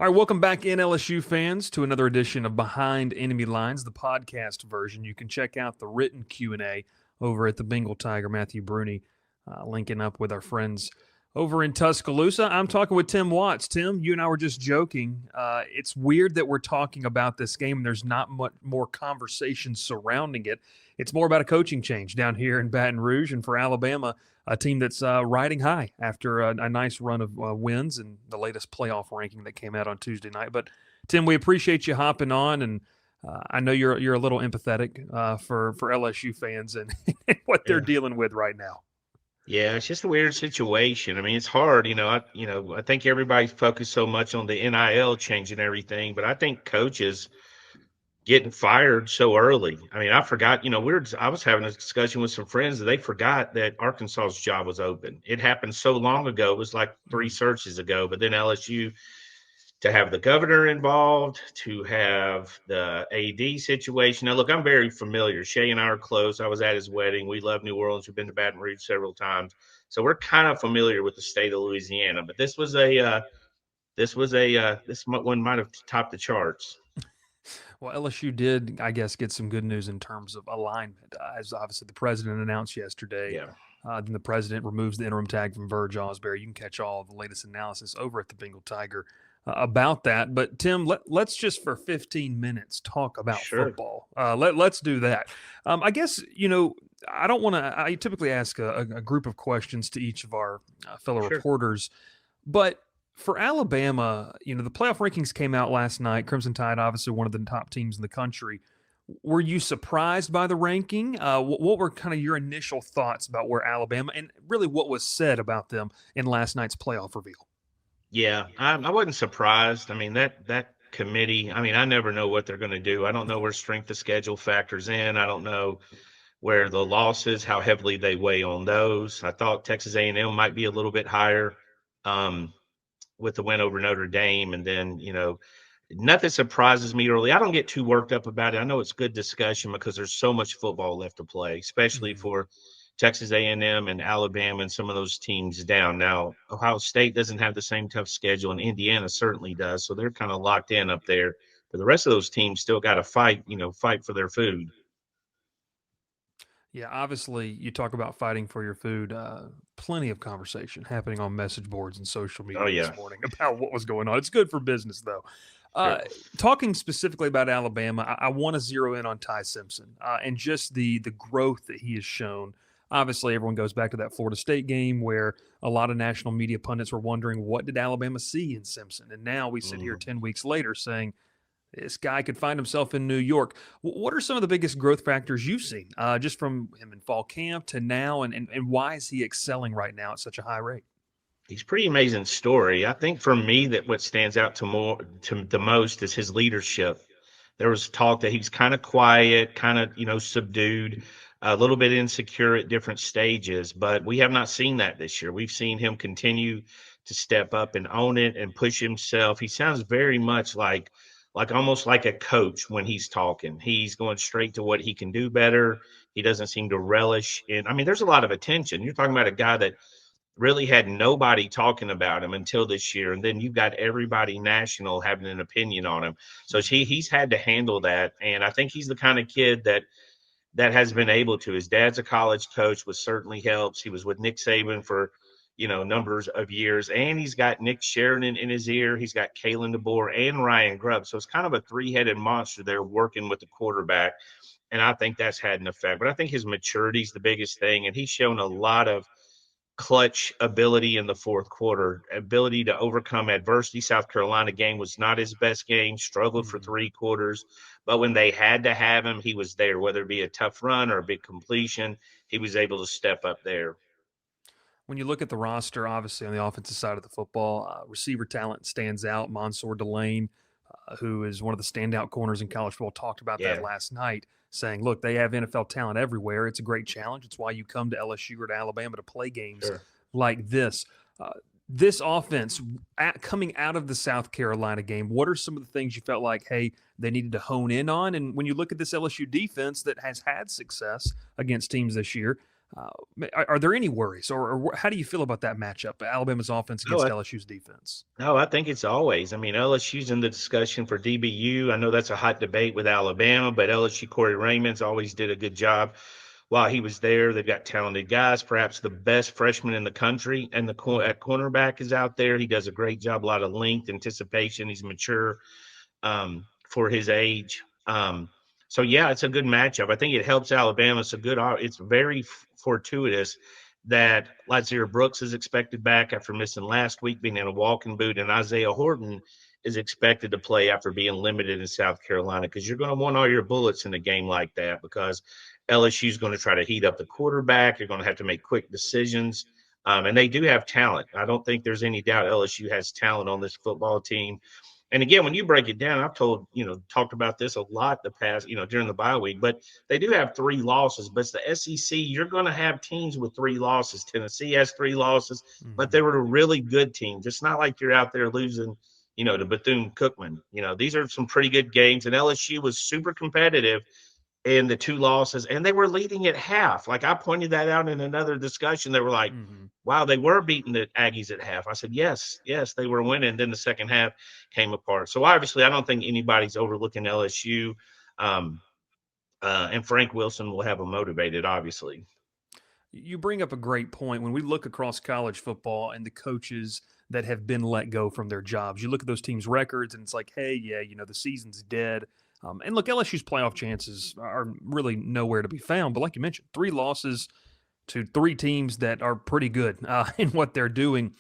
All right, welcome back in, LSU fans, to another edition of Behind Enemy Lines, the podcast version. You can check out the written Q&A over at the Bengal Tiger, Matthew Bruni, linking up with our friends over in Tuscaloosa. I'm talking with Tim Watts. Tim, you and I were just joking. It's weird that we're talking about this game and there's not much more conversation surrounding it. It's more about a coaching change down here in Baton Rouge, and for Alabama, a team that's riding high after a nice run of wins and the latest playoff ranking that came out on Tuesday night. But Tim, we appreciate you hopping on, and I know you're a little empathetic for LSU fans and what they're Yeah. dealing with right now. Yeah, it's just a weird situation. I mean, it's hard, I think everybody focused so much on the NIL changing everything, but I think coaches getting fired so early. I mean, I forgot, I was having a discussion with some friends that they forgot that Arkansas's job was open. It happened so long ago. It was like three searches ago, but then LSU, to have the governor involved, to have the AD situation. Now, look, I'm very familiar. Shay and I are close. I was at his wedding. We love New Orleans. We've been to Baton Rouge several times, so we're kind of familiar with the state of Louisiana. But this one might have topped the charts. Well, LSU did, I guess, get some good news in terms of alignment, as obviously the president announced yesterday. Yeah, Then the president removes the interim tag from Verge Osbury. You can catch all of the latest analysis over at the Bengal Tiger about that. But Tim, let's just for 15 minutes talk about sure, football. Let's do that. I guess I don't want to. I typically ask a group of questions to each of our fellow sure. reporters, but for Alabama, the playoff rankings came out last night. Crimson Tide, obviously one of the top teams in the country. Were you surprised by the ranking? What were kind of your initial thoughts about where Alabama, and really what was said about them in last night's playoff reveal? Yeah, I wasn't surprised. I mean, that committee. I mean, I never know what they're going to do. I don't know where strength of schedule factors in. I don't know where the losses, how heavily they weigh on those. I thought Texas A&M might be a little bit higher um, with the win over Notre Dame, and then nothing surprises me early. I don't get too worked up about it. I know it's good discussion because there's so much football left to play, especially Mhm. for Texas A&M and Alabama and some of those teams down. Now, Ohio State doesn't have the same tough schedule, and Indiana certainly does, so they're kind of locked in up there. But the rest of those teams still got to fight for their food. Yeah, obviously, you talk about fighting for your food. Plenty of conversation happening on message boards and social Oh media this yeah, morning about what was going on. It's good for business, though. Uh, sure. Talking specifically about Alabama, I want to zero in on Ty Simpson and just the growth that he has shown. Obviously, everyone goes back to that Florida State game where a lot of national media pundits were wondering what did Alabama see in Simpson, and now we sit here Mhm. 10 weeks later saying this guy could find himself in New York. What are some of the biggest growth factors you've seen just from him in fall camp to now, and why is he excelling right now at such a high rate? He's pretty amazing story. I think for me that what stands out to the most is his leadership. There was talk that he's kind of quiet, kind of subdued, a little bit insecure at different stages, but we have not seen that this year. We've seen him continue to step up and own it and push himself. He sounds very much like almost like a coach when he's talking. He's going straight to what he can do better. He doesn't seem to relish in. I mean, there's a lot of attention. You're talking about a guy that really had nobody talking about him until this year, and then you've got everybody national having an opinion on him. So he's had to handle that, and I think he's the kind of kid that has been able to. His dad's a college coach, which certainly helps. He was with Nick Saban for numbers of years, and he's got Nick Sheridan in his ear. He's got Kalen DeBoer and Ryan Grubb, so it's kind of a three-headed monster there working with the quarterback, and I think that's had an effect. But I think his maturity is the biggest thing, and he's shown a lot of clutch ability in the fourth quarter, ability to overcome adversity. South Carolina game was not his best game, struggled for Mhm. three quarters, but when they had to have him, he was there, whether it be a tough run or a big completion, he was able to step up there. When you look at the roster, obviously on the offensive side of the football, receiver talent stands out. Mansour Delane, who is one of the standout corners in college football, talked about that Yeah, last night, saying, look, they have NFL talent everywhere. It's a great challenge. It's why you come to LSU or to Alabama to play games sure. like this. This offense coming out of the South Carolina game, what are some of the things you felt like, hey, they needed to hone in on? And when you look at this LSU defense that has had success against teams this year, Are there any worries, or how do you feel about that matchup, Alabama's offense No, against LSU's defense? no, I think it's always. I mean, LSU's in the discussion for DBU. I know that's a hot debate with Alabama, but LSU Corey Raymond's always did a good job while he was there. They've got talented guys, perhaps the best freshman in the country, and Mhm. at cornerback is out there. He does a great job, a lot of length, anticipation. He's mature for his age. So yeah, it's a good matchup. I think it helps Alabama. It's a good. It's very fortuitous that Lazir Brooks is expected back after missing last week, being in a walking boot, and Isaiah Horton is expected to play after being limited in South Carolina, because you're going to want all your bullets in a game like that, because LSU is going to try to heat up the quarterback. You're going to have to make quick decisions. And they do have talent. I don't think there's any doubt LSU has talent on this football team. And again, when you break it down, I've talked about this a lot the past, during the bye week, but they do have 3 losses. But it's the SEC. You're going to have teams with 3 losses. Tennessee has 3 losses, but Mhm. they were a really good team. It's not like you're out there losing, to Bethune Cookman. These are some pretty good games, and LSU was super competitive in the 2 losses, and they were leading at half. Like, I pointed that out in another discussion. They were like, Mhm. wow, they were beating the Aggies at half. I said, yes, yes, they were winning. Then the second half came apart. So obviously, I don't think anybody's overlooking LSU. Um, and Frank Wilson will have them motivated, obviously. You bring up a great point. When we look across college football and the coaches that have been let go from their jobs, you look at those teams' records and it's like, hey, yeah, the season's dead. And look, LSU's playoff chances are really nowhere to be found. But like you mentioned, 3 losses to 3 teams that are pretty good in what they're doing.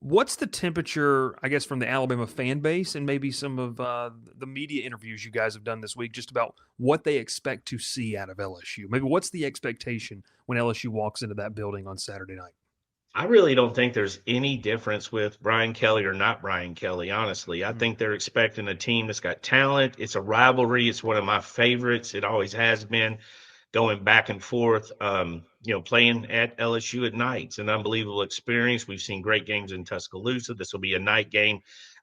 What's the temperature, I guess, from the Alabama fan base and maybe some of the media interviews you guys have done this week just about what they expect to see out of LSU? Maybe what's the expectation when LSU walks into that building on Saturday night? I really don't think there's any difference with Brian Kelly or not Brian Kelly, honestly. I Mm, think they're expecting a team that's got talent. It's a rivalry. It's one of my favorites. It always has been, going back and forth, playing at LSU at night. It's an unbelievable experience. We've seen great games in Tuscaloosa. This will be a night game.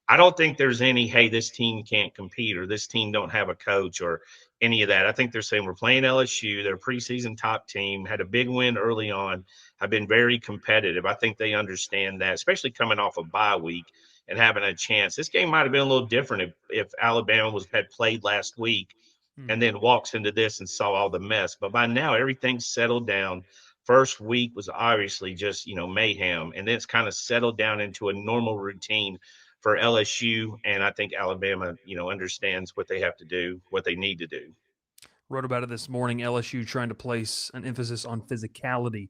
I don't think there's any, hey, this team can't compete or this team don't have a coach or any of that. I think they're saying we're playing LSU. They're a preseason top team, had a big win early on, have been very competitive. I think they understand that, especially coming off a bye week and having a chance. This game might have been a little different if Alabama had played last week and mhm. then walks into this and saw all the mess. But by now, everything's settled down. First week was obviously just, mayhem. And then it's kind of settled down into a normal routine for LSU. And I think Alabama, understands what they have to do, what they need to do. Wrote about it this morning. LSU trying to place an emphasis on physicality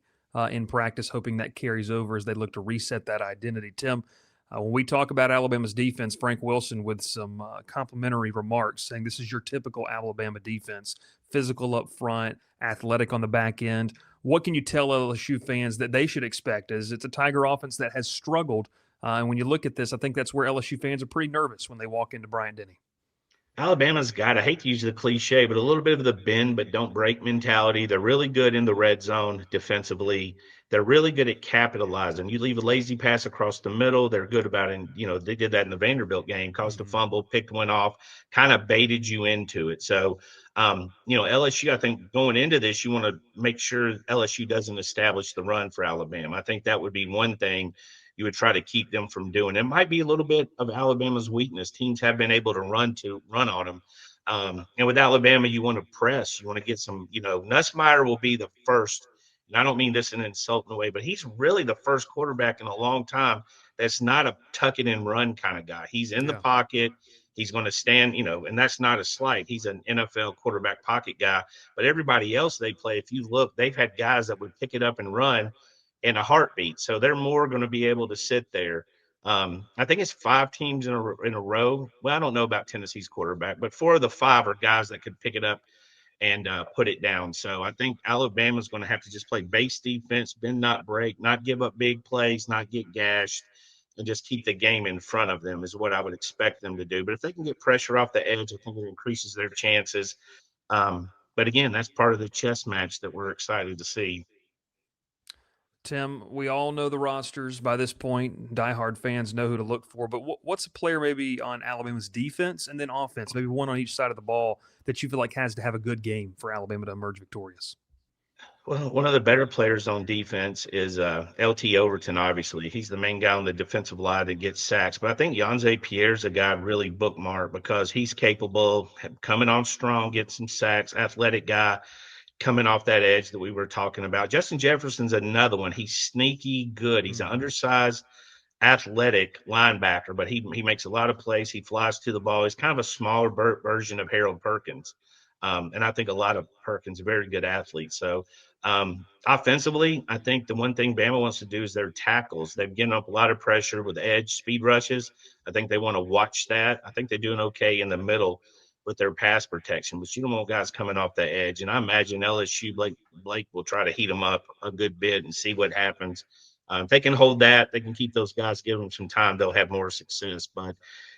in practice, hoping that carries over as they look to reset that identity. Tim, when we talk about Alabama's defense, Frank Wilson with some complimentary remarks saying this is your typical Alabama defense, physical up front, athletic on the back end. What can you tell LSU fans that they should expect as it's a Tiger offense that has struggled? And when you look at this, I think that's where LSU fans are pretty nervous when they walk into Bryant Denny. Alabama's got, I hate to use the cliche, but a little bit of the bend but don't break mentality. They're really good in the red zone defensively. They're really good at capitalizing. You leave a lazy pass across the middle, they're good about it. They did that in the Vanderbilt game, caused a Mm-hmm. fumble, picked one off, kind of baited you into it. So, LSU, I think going into this, you want to make sure LSU doesn't establish the run for Alabama. I think that would be one thing you would try to keep them from doing. It might be a little bit of Alabama's weakness. Teams have been able to run on them. And with Alabama, you want to press. You want to get some, Nussmeyer will be the first. And I don't mean this in an insulting way, but he's really the first quarterback in a long time that's not a tuck it and run kind of guy. He's in the Yeah. pocket. He's going to stand, and that's not a slight. He's an NFL quarterback pocket guy. But everybody else they play, if you look, they've had guys that would pick it up and run in a heartbeat. So they're more going to be able to sit there. I think it's 5 teams in a row. Well, I don't know about Tennessee's quarterback, but 4 of the 5 are guys that could pick it up and put it down. So I think Alabama's going to have to just play base defense, bend not break, not give up big plays, not get gashed, and just keep the game in front of them is what I would expect them to do. But if they can get pressure off the edge, I think it increases their chances. But again, that's part of the chess match that we're excited to see. Tim, we all know the rosters by this point. Diehard fans know who to look for. But what's a player maybe on Alabama's defense and then offense, maybe one on each side of the ball that you feel like has to have a good game for Alabama to emerge victorious? Well, one of the better players on defense is LT Overton, obviously. He's the main guy on the defensive line that gets sacks. But I think Yanze Pierre's a guy really bookmarked because he's capable, coming on strong, getting some sacks, athletic guy coming off that edge that we were talking about. Justin Jefferson's another one. He's sneaky good. He's an Mhm. undersized, athletic linebacker, but he makes a lot of plays. He flies to the ball. He's kind of a smaller version of Harold Perkins. And I think a lot of Perkins, a very good athlete. So offensively, I think the one thing Bama wants to do is their tackles. They've given up a lot of pressure with edge speed rushes. I think they want to watch that. I think they're doing okay in the middle with their pass protection, but you don't want guys coming off the edge. And I imagine LSU Blake will try to heat them up a good bit and see what happens. If they can hold that, they can keep those guys, give them some time, they'll have more success. But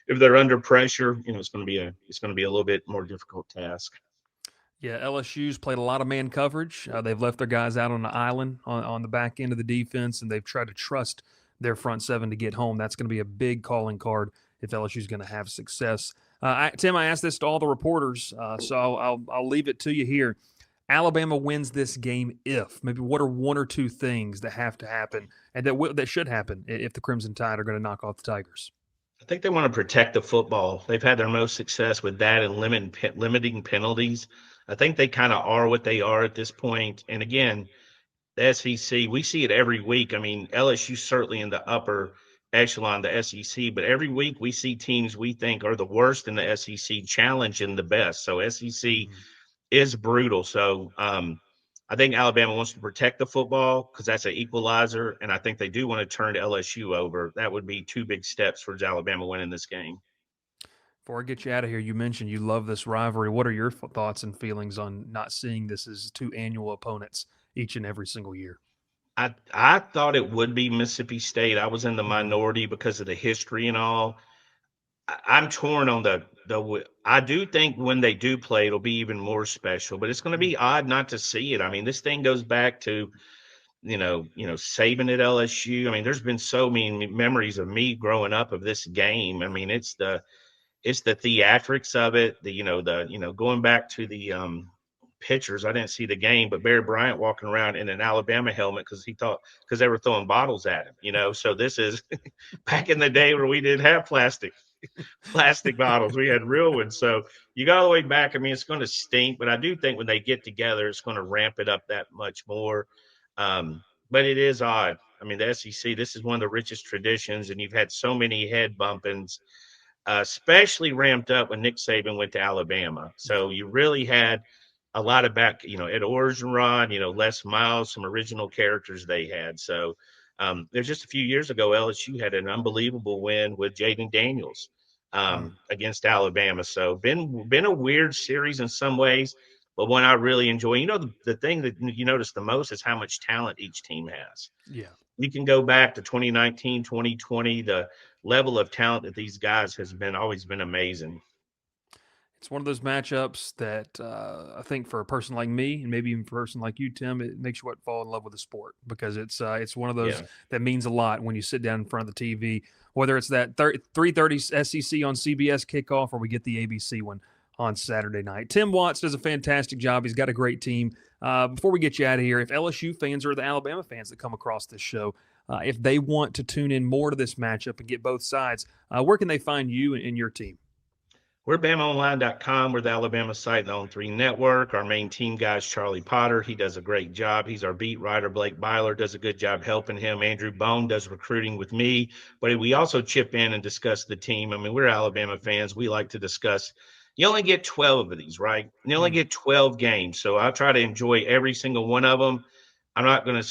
if they're under pressure, it's going to be a little bit more difficult task. Yeah, LSU's played a lot of man coverage. They've left their guys out on the island on the back end of the defense, and they've tried to trust their front seven to get home. That's going to be a big calling card if LSU's going to have success. Tim, I asked this to all the reporters, so I'll leave it to you here. Alabama wins this game if maybe what are one or two things that have to happen and that should happen if the Crimson Tide are going to knock off the Tigers? I think they want to protect the football. They've had their most success with that and limiting penalties. I think they kind of are what they are at this point. And again, the SEC, we see it every week. I mean, LSU certainly in the upper echelon, the SEC, but every week we see teams we think are the worst in the SEC challenging the best. So SEC Mhm. is brutal. So I think Alabama wants to protect the football because that's an equalizer, and I think they do want to turn LSU over. That would be two big steps towards Alabama winning this game. Before I get you out of here, you mentioned you love this rivalry. What are your thoughts and feelings on not seeing this as two annual opponents each and every single year? I thought it would be Mississippi State. I was in the Mhm. minority because of the history and all. I'm torn on I do think when they do play, it'll be even more special. But it's going to be odd not to see it. I mean, this thing goes back to Saban at LSU. I mean, there's been so many memories of me growing up of this game. I mean, it's the theatrics of it, going back to the pictures. I didn't see the game, but Barry Bryant walking around in an Alabama helmet because they were throwing bottles at him. So this is back in the day where we didn't have plastic bottles. We had real ones. So you got all the way back. I mean, it's going to stink, but I do think when they get together, it's going to ramp it up that much more. But it is odd. I mean, the SEC, this is one of the richest traditions, and you've had so many head bumpings, especially ramped up when Nick Saban went to Alabama. Yeah. So you really had a lot of back, Ed Orgeron, Les Miles, some original characters they had. So there's just a few years ago, LSU had an unbelievable win with Jaden Daniels Mm. against Alabama. So been a weird series in some ways, but one I really enjoy. The thing that you notice the most is how much talent each team has. Yeah. You can go back to 2019, 2020. The level of talent that these guys has been always been amazing. It's one of those matchups that I think for a person like me, and maybe even for a person like you, Tim, it makes you fall in love with the sport because it's one of those Yeah. that means a lot when you sit down in front of the TV. Whether it's that 3:30 SEC on CBS kickoff, or we get the ABC one on Saturday night. Tim Watts does a fantastic job. He's got a great team. Before we get you out of here, if LSU fans or the Alabama fans that come across this show, if they want to tune in more to this matchup and get both sides, where can they find you and your team? We're BamaOnLine.com. We're the Alabama site in the On3 network. Our main team guy is Charlie Potter. He does a great job. He's our beat writer. Blake Byler does a good job helping him. Andrew Bone does recruiting with me. But we also chip in and discuss the team. I mean, we're Alabama fans. We like to discuss. You only get 12 of these, right? You only Mm. get 12 games. So I try to enjoy every single one of them. I'm not going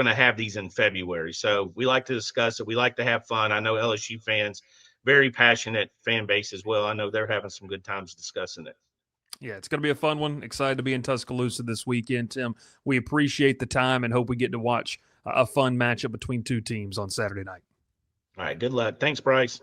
to have these in February. So we like to discuss it. We like to have fun. I know LSU fans very passionate fan base as well. I know they're having some good times discussing it. Yeah, it's going to be a fun one. Excited to be in Tuscaloosa this weekend, Tim. We appreciate the time and hope we get to watch a fun matchup between two teams on Saturday night. All right. Good luck. Thanks, Bryce.